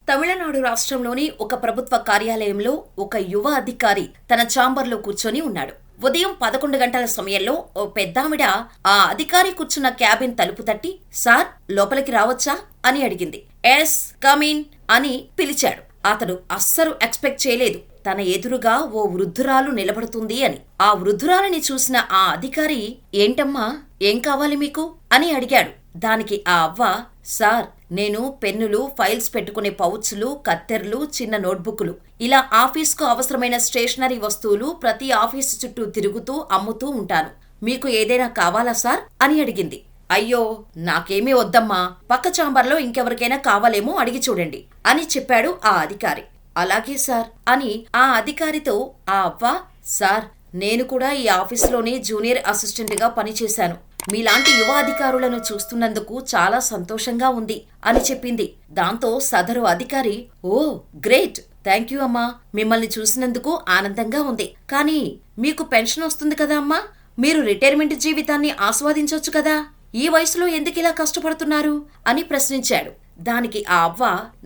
తమిళనాడు రాష్ట్రంలోని ఒక ప్రభుత్వ కార్యాలయంలో ఒక యువ అధికారి తన ఛాంబర్లో కూర్చొని ఉన్నాడు. ఉదయం 11 గంటల సమయంలో ఓ పెద్దావిడ ఆ అధికారి కూర్చున్న క్యాబిన్ తలుపు తట్టి, "సార్, లోపలికి రావచ్చా?" అని అడిగింది. "ఎస్, కమిన్" అని పిలిచాడు. అతడు అస్సలు ఎక్స్పెక్ట్ చేయలేదు తన ఎదురుగా ఓ వృద్ధురాలు నిలబడుతుంది అని. ఆ వృద్ధురాలిని చూసిన ఆ అధికారి, "ఏంటమ్మా, ఏం కావాలి మీకు?" అని అడిగాడు. దానికి ఆ అవ్వ, "సార్, నేను పెన్నులు, ఫైల్స్ పెట్టుకునే పౌచ్లు, కత్తెర్లు, చిన్న నోట్బుక్లు, ఇలా ఆఫీస్కు అవసరమైన స్టేషనరీ వస్తువులు ప్రతి ఆఫీసు చుట్టూ తిరుగుతూ అమ్ముతూ ఉంటాను. మీకు ఏదైనా కావాలా సార్?" అని అడిగింది. "అయ్యో, నాకేమీ వద్దమ్మా, పక్క ఛాంబర్లో ఇంకెవరికైనా కావాలేమో అడిగి చూడండి" అని చెప్పాడు ఆ అధికారి. "అలాగే సార్" అని ఆ అధికారితో ఆ అవ్వ, "సార్, నేను కూడా ఈ ఆఫీస్లోనే జూనియర్ అసిస్టెంట్గా పనిచేశాను. మీలాంటి యువ అధికారులను చూస్తున్నందుకు చాలా సంతోషంగా ఉంది" అని చెప్పింది. దాంతో సదరు అధికారి, "ఓ గ్రేట్, థ్యాంక్ యూ అమ్మా, మిమ్మల్ని చూసినందుకు ఆనందంగా ఉంది. కానీ మీకు పెన్షన్ వస్తుంది కదా అమ్మా, మీరు రిటైర్మెంట్ జీవితాన్ని ఆస్వాదించొచ్చు కదా, ఈ వయసులో ఎందుకిలా కష్టపడుతున్నారు" అని ప్రశ్నించాడు. దానికి ఆ అవ్వ,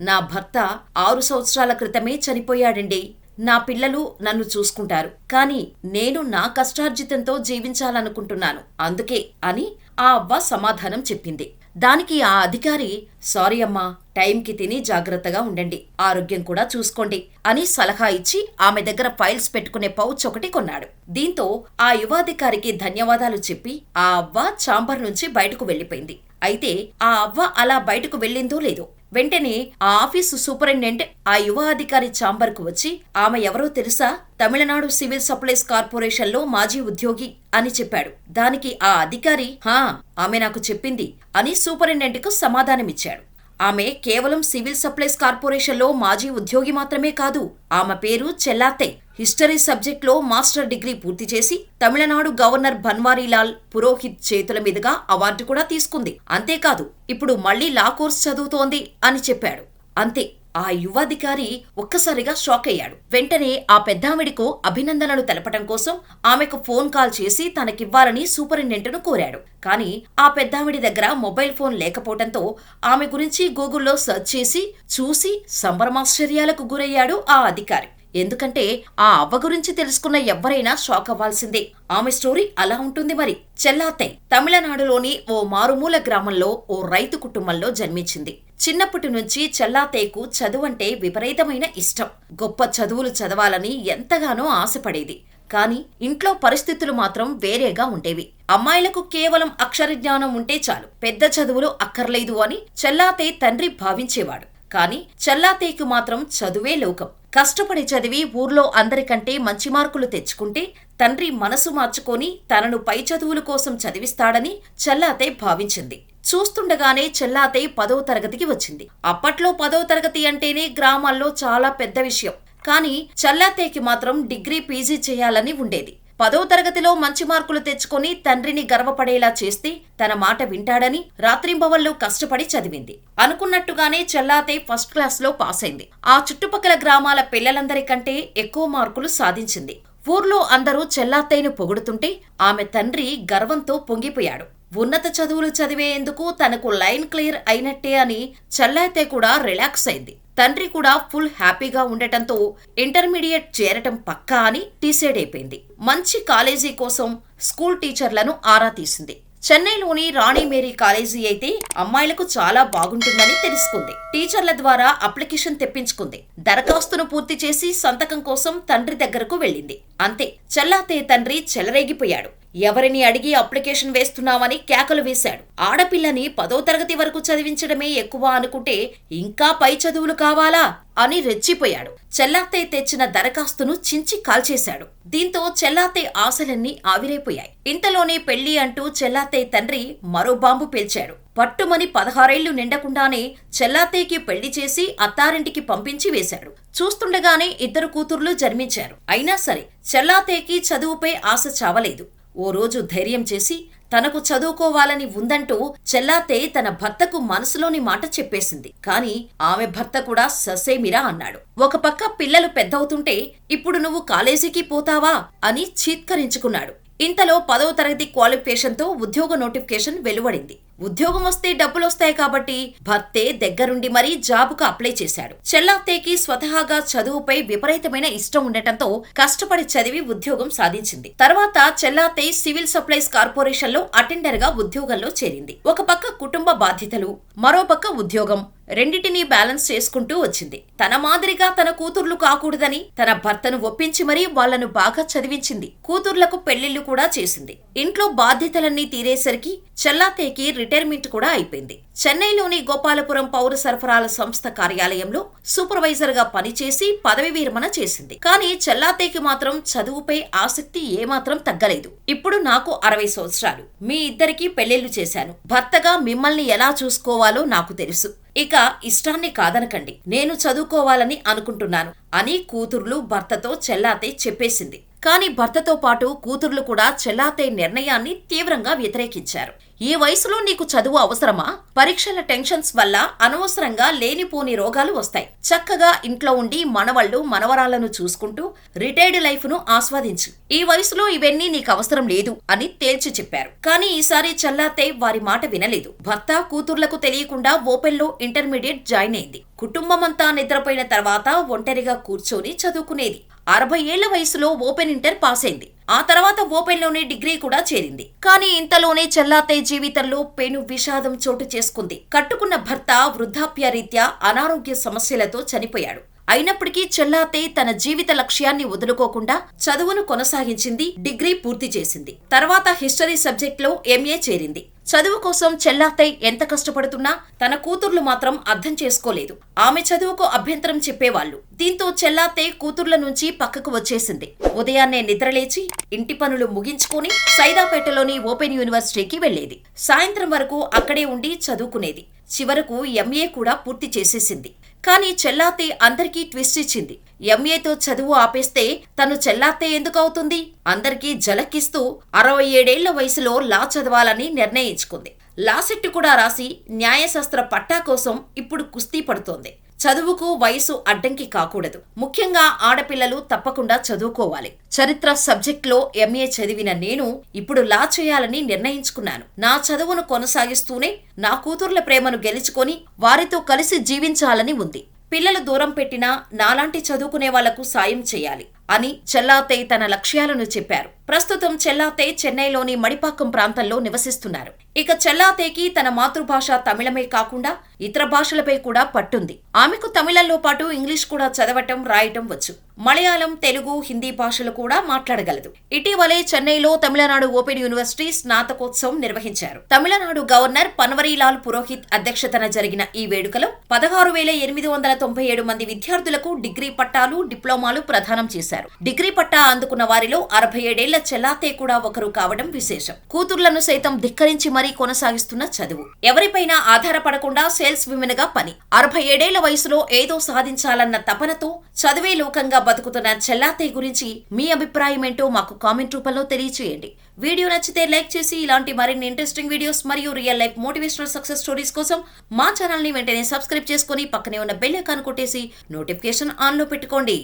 "నా భర్త 6 సంవత్సరాల క్రితమే చనిపోయాడండి. నా పిల్లలు నన్ను చూసుకుంటారు, కానీ నేను నా కష్టార్జితంతో జీవించాలనుకుంటున్నాను, అందుకే" అని ఆ అవ్వ సమాధానం చెప్పింది. దానికి ఆ అధికారి, "సారీ అమ్మా, టైంకి తిని జాగ్రత్తగా ఉండండి, ఆరోగ్యం కూడా చూసుకోండి" అని సలహా ఇచ్చి ఆమె దగ్గర ఫైల్స్ పెట్టుకునే పౌచ్ ఒకటి కొన్నాడు. దీంతో ఆ యువాధికారికి ధన్యవాదాలు చెప్పి ఆ అవ్వ ఛాంబర్ నుంచి బయటకు వెళ్లిపోయింది. అయితే ఆ అవ్వ అలా బయటకు వెళ్ళిందో లేదో, వెంటనే ఆ ఆఫీసు సూపరింటెండెంట్ ఆ యువ అధికారి ఛాంబర్కు వచ్చి, "ఆమె ఎవరో తెలుసా? తమిళనాడు సివిల్ సప్లైస్ కార్పొరేషన్లో మాజీ ఉద్యోగి" అని చెప్పాడు. దానికి ఆ అధికారి, "హా, ఆమె నాకు చెప్పింది" అని సూపరింటెండెంట్కు సమాధానమిచ్చాడు. "ఆమె కేవలం సివిల్ సప్లైస్ కార్పొరేషన్లో మాజీ ఉద్యోగి మాత్రమే కాదు, ఆమె పేరు చెల్లాతే. హిస్టరీ సబ్జెక్ట్లో మాస్టర్ డిగ్రీ పూర్తి చేసి తమిళనాడు గవర్నర్ బన్వారీలాల్ పురోహిత్ చేతుల మీదుగా అవార్డు కూడా తీసుకుంది. అంతేకాదు, ఇప్పుడు మళ్లీ లా కోర్స్ చదువుతోంది" అని చెప్పాడు. అంతే, ఆ యువాధికారి ఒక్కసారిగా షాక్ అయ్యాడు. వెంటనే ఆ పెద్దావిడికు అభినందనలు తెలపటం కోసం ఆమెకు ఫోన్ కాల్ చేసి తనకివ్వాలని సూపరింటెండెంట్ను కోరాడు. కానీ ఆ పెద్దావిడి దగ్గర మొబైల్ ఫోన్ లేకపోవడంతో ఆమె గురించి గూగుల్లో సెర్చ్ చేసి చూసి సంభ్రమాశ్చర్యాలకు గురయ్యాడు ఆ అధికారి. ఎందుకంటే ఆ అవ్వ గురించి తెలుసుకున్న ఎవ్వరైనా షాక్ అవ్వాల్సిందే. ఆమె స్టోరీ అలా ఉంటుంది మరి. చెల్లాతే తమిళనాడులోని ఓ మారుమూల గ్రామంలో ఓ రైతు కుటుంబంలో జన్మించింది. చిన్నప్పటి నుంచి చెల్లాతేకు చదువంటే విపరీతమైన ఇష్టం. గొప్ప చదువులు చదవాలని ఎంతగానో ఆశపడేది. కాని ఇంట్లో పరిస్థితులు మాత్రం వేరేగా ఉండేవి. అమ్మాయిలకు కేవలం అక్షరజ్ఞానం ఉంటే చాలు, పెద్ద చదువులు అక్కర్లేదు అని చెల్లాతే తండ్రి భావించేవాడు. కాని చెల్లాతేకు మాత్రం చదువే లోకం. కష్టపడి చదివి ఊర్లో అందరికంటే మంచి మార్కులు తెచ్చుకుంటే తండ్రి మనసు మార్చుకొని తనను పై చదువుల కోసం చదివిస్తాడని చెల్లాతే భావించింది. చూస్తుండగానే చెల్లాతే 10వ తరగతికి వచ్చింది. అప్పట్లో 10వ తరగతి అంటేనే గ్రామాల్లో చాలా పెద్ద విషయం. కానీ చెల్లాతేకి మాత్రం డిగ్రీ, పీజీ చేయాలని ఉండేది. 10వ తరగతిలో మంచి మార్కులు తెచ్చుకొని తండ్రిని గర్వపడేలా చేస్తే తన మాట వింటాడని రాత్రింబవళ్లు కష్టపడి చదివింది. అనుకున్నట్టుగానే చెల్లాతే ఫస్ట్ క్లాస్లో పాస్ అయింది. ఆ చుట్టుపక్కల గ్రామాల పిల్లలందరికంటే ఎక్కువ మార్కులు సాధించింది. ఊర్లో అందరూ చెల్లాతేను పొగుడుతుంటే ఆమె తండ్రి గర్వంతో పొంగిపోయాడు. ఉన్నత చదువులు చదివేందుకు తనకు లైన్ క్లియర్ అయినట్టే అని చెల్లాతే కూడా రిలాక్స్ అయింది. తండ్రి కూడా ఫుల్ హ్యాపీగా ఉండటంతో ఇంటర్మీడియట్ చేరటం పక్కా అని డిసైడ్ అయిపోయింది. మంచి కాలేజీ కోసం స్కూల్ టీచర్లను ఆరా తీసింది. చెన్నైలోని రాణి మేరీ కాలేజీ అయితే అమ్మాయిలకు చాలా బాగుంటుందని తెలుసుకుంది. టీచర్ల ద్వారా అప్లికేషన్ తెప్పించుకుంది. దరఖాస్తును పూర్తి చేసి సంతకం కోసం తండ్రి దగ్గరకు వెళ్ళింది. అంతే, చెల్లాతే తండ్రి చెలరేగిపోయాడు. ఎవరిని అడిగి అప్లికేషన్ వేస్తున్నామని కేకలు వేశాడు. ఆడపిల్లని 10వ తరగతి వరకు చదివించడమే ఎక్కువ అనుకుంటే ఇంకా పై చదువులు కావాలా అని రెచ్చిపోయాడు. చెల్లాతే తెచ్చిన దరఖాస్తును చించి కాల్చేశాడు. దీంతో చెల్లాతే ఆశలన్నీ ఆవిరైపోయాయి. ఇంతలోనే పెళ్లి అంటూ చెల్లాతే తండ్రి మరో బాంబు పేల్చాడు. పట్టుమని 16 ఏళ్లు నిండకుండానే చెల్లాతేకి పెళ్లి చేసి అత్తారింటికి పంపించి వేశాడు. చూస్తుండగానే 2 కూతుర్లు జన్మించారు. అయినా సరే చెల్లాతేకి చదువుపై ఆశ చావలేదు. ఓ రోజు ధైర్యం చేసి తనకు చదువుకోవాలని ఉందంటూ చెల్లాతే తన భర్తకు మనసులోని మాట చెప్పేసింది. కాని ఆమె భర్త కూడా ససేమిరా అన్నాడు. ఒక పక్క పిల్లలు పెద్దవుతుంటే ఇప్పుడు నువ్వు కాలేజీకి పోతావా అని చీత్కరించుకున్నాడు. ఇంతలో 10వ తరగతి క్వాలిఫికేషన్తో ఉద్యోగ నోటిఫికేషన్ వెలువడింది. ఉద్యోగం వస్తే డబ్బులొస్తాయి కాబట్టి భర్తే దగ్గరుండి మరీ జాబుకు అప్లై చేశాడు. చెల్లాత్తయ్యకి స్వతహాగా చదువుపై విపరీతమైన ఇష్టం ఉండటంతో కష్టపడి చదివి ఉద్యోగం సాధించింది. తర్వాత చెల్లాత్తయ్య సివిల్ సప్లైస్ కార్పొరేషన్ లో అటెండర్ గా ఉద్యోగంలో చేరింది. ఒక పక్క కుటుంబ బాధ్యతలు, మరో పక్క ఉద్యోగం రెండిటినీ బ్యాలెన్స్ చేసుకుంటూ వచ్చింది. తన మాదిరిగా తన కూతుర్లు కాకూడదని తన భర్తను ఒప్పించి మరీ వాళ్లను బాగా చదివించింది. కూతుర్లకు పెళ్లిళ్లు కూడా చేసింది. ఇంట్లో బాధ్యతలన్నీ తీరేసరికి చెల్లాత్తయ్యకి రిటైర్మెంట్ కూడా అయిపోయింది. చెన్నైలోని గోపాలపురం పౌర సరఫరాల సంస్థ కార్యాలయంలో సూపర్వైజర్ గా పనిచేసి పదవి విరమణ చేసింది. కానీ చెల్లాత్తయ్యకి మాత్రం చదువుపై ఆసక్తి ఏమాత్రం తగ్గలేదు. ఇప్పుడు నాకు 60 సంవత్సరాలు. మీ ఇద్దరికీ పెళ్లిళ్లు చేశాను. భర్తగా మిమ్మల్ని ఎలా చూసుకోవాలో నాకు తెలుసు. ఇక ఇష్టాన్ని కాదనకండి. నేను చదువుకోవాలని అనుకుంటున్నాను అని కూతుర్లు భర్తతో చెల్లాత్తయ్య చెప్పేసింది. కానీ భర్తతో పాటు కూతుర్లు కూడా చెల్లాత్తయ్య నిర్ణయాన్ని తీవ్రంగా వ్యతిరేకించారు. ఈ వయసులో నీకు చదువు అవసరమా? పరీక్షల టెన్షన్స్ వల్ల అనవసరంగా లేనిపోని రోగాలు వస్తాయి. చక్కగా ఇంట్లో ఉండి మనవళ్లు మనవరాలను చూసుకుంటూ రిటైర్డ్ లైఫ్ ను ఆస్వాదించు. ఈ వయసులో ఇవన్నీ నీకు అవసరం లేదు అని తేల్చి చెప్పారు. కానీ ఈసారి చెల్లాత్తయ్య వారి మాట వినలేదు. భర్త కూతుర్లకు తెలియకుండా ఓపెన్ లో ఇంటర్మీడియట్ జాయిన్ అయింది. కుటుంబమంతా నిద్రపోయిన తర్వాత ఒంటరిగా కూర్చొని చదువుకునేది. 60 ఏళ్ల వయసులో ఓపెన్ ఇంటర్ పాస్ అయింది. ఆ తర్వాత ఓపెన్ లోనే డిగ్రీ కూడా చేరింది. కానీ ఇంతలోనే చెల్లాత్తయ్య జీవితంలో పెను విషాదం చోటు చేసుకుంది. కట్టుకున్న భర్త వృద్ధాప్య రీత్యా అనారోగ్య సమస్యలతో చనిపోయాడు. అయినప్పటికీ చెల్లాత్తయ్య తన జీవిత లక్ష్యాన్ని వదులుకోకుండా చదువును కొనసాగించింది. డిగ్రీ పూర్తి చేసింది. తర్వాత హిస్టరీ సబ్జెక్ట్ లో ఎంఏ చేరింది. చదువు కోసం చెల్లాత్తయ్య ఎంత కష్టపడుతున్నా తన కూతుర్లు మాత్రం అర్థం చేసుకోలేదు. ఆమె చదువుకు అభ్యంతరం చెప్పేవాళ్లు. దీంతో చెల్లాత్తయ్య కూతుర్ల నుంచి పక్కకు వచ్చేసింది. ఉదయాన్నే నిద్రలేచి ఇంటి పనులు ముగించుకొని సైదాపేటలోని ఓపెన్ యూనివర్సిటీకి వెళ్లేది. సాయంత్రం వరకు అక్కడే ఉండి చదువుకునేది. చివరకు ఎంఏ కూడా పూర్తి చేసేసింది. కానీ చెల్లాత్తయ్య అందరికీ ట్విస్ట్ ఇచ్చింది. ఎంఏతో చదువు ఆపేస్తే తను చెల్లాత్తయ్య ఎందుకు అవుతుంది? అందరికీ జలక్కిస్తూ 67 ఏళ్ల వయసులో లా చదవాలని నిర్ణయించుకుంది. లా సెట్ కూడా రాసి న్యాయశాస్త్ర పట్టా కోసం ఇప్పుడు కుస్తీ పడుతోంది. చదువుకు వయసు అడ్డంకి కాకూడదు. ముఖ్యంగా ఆడపిల్లలు తప్పకుండా చదువుకోవాలి. చరిత్ర సబ్జెక్ట్లో ఎంఏ చదివిన నేను ఇప్పుడు లా చేయాలని నిర్ణయించుకున్నాను. నా చదువును కొనసాగిస్తూనే నా కూతుర్ల ప్రేమను గెలుచుకొని వారితో కలిసి జీవించాలని ఉంది. పిల్లలు దూరం పెట్టినా నాలాంటి చదువుకునే వాళ్లకు సాయం చేయాలి అని చెల్లాత్తయ్య తన లక్ష్యాలను చెప్పారు. ప్రస్తుతం చెల్లాత్తయ్య చెన్నైలోని మడిపాకం ప్రాంతంలో నివసిస్తున్నారు. ఇక చెల్లాత్తయ్యకి తన మాతృభాష తమిళమే కాకుండా ఇతర భాషలపై కూడా పట్టుంది. ఆమెకు తమిళంలో పాటు ఇంగ్లీష్ కూడా చదవటం, రాయటం వచ్చు. మలయాళం, తెలుగు, హిందీ భాషలు కూడా మాట్లాడగలదు. ఇటీవలే చెన్నైలో తమిళనాడు ఓపెన్ యూనివర్సిటీ స్నాతకోత్సవం నిర్వహించారు. తమిళనాడు గవర్నర్ పన్వరీలాల్ పురోహిత్ అధ్యక్షతన జరిగిన ఈ వేడుకలో 16,897 మంది విద్యార్థులకు డిగ్రీ పట్టాలు, డిప్లొమాలు ప్రదానం చేశారు. డిగ్రీ పట్టా అందుకున్న వారిలో 67 ఏళ్ల చెల్లాత్తయ్య కూడా ఒకరు కావడం విశేషం. కూతుర్లను సైతం ధిక్కరించి మరీ కొనసాగిస్తున్న చదువు. ఎవరిపైనా ఆధారపడకుండా సేల్స్ విమెన్ గా పని. 67 ఏళ్ల వయసులో ఏదో సాధించాలన్న తపనతో చదువే లోకంగా బతుకుతున్న చెల్లాత్తయ్య గురించి మీ అభిప్రాయం ఏంటో మాకు కామెంట్ రూపంలో తెలియచేయండి. వీడియో నచ్చితే లైక్ చేసి ఇలాంటి మరిన్ని ఇంట్రెస్టింగ్ వీడియోస్ మరియు real life motivational success stories కోసం మా ఛానల్ ని వెంటనే సబ్స్క్రైబ్ చేసుకుని పక్కనే ఉన్న బెల్ ఐకాన్ కొట్టేసి నోటిఫికేషన్ ఆన్ లో పెట్టుకోండి.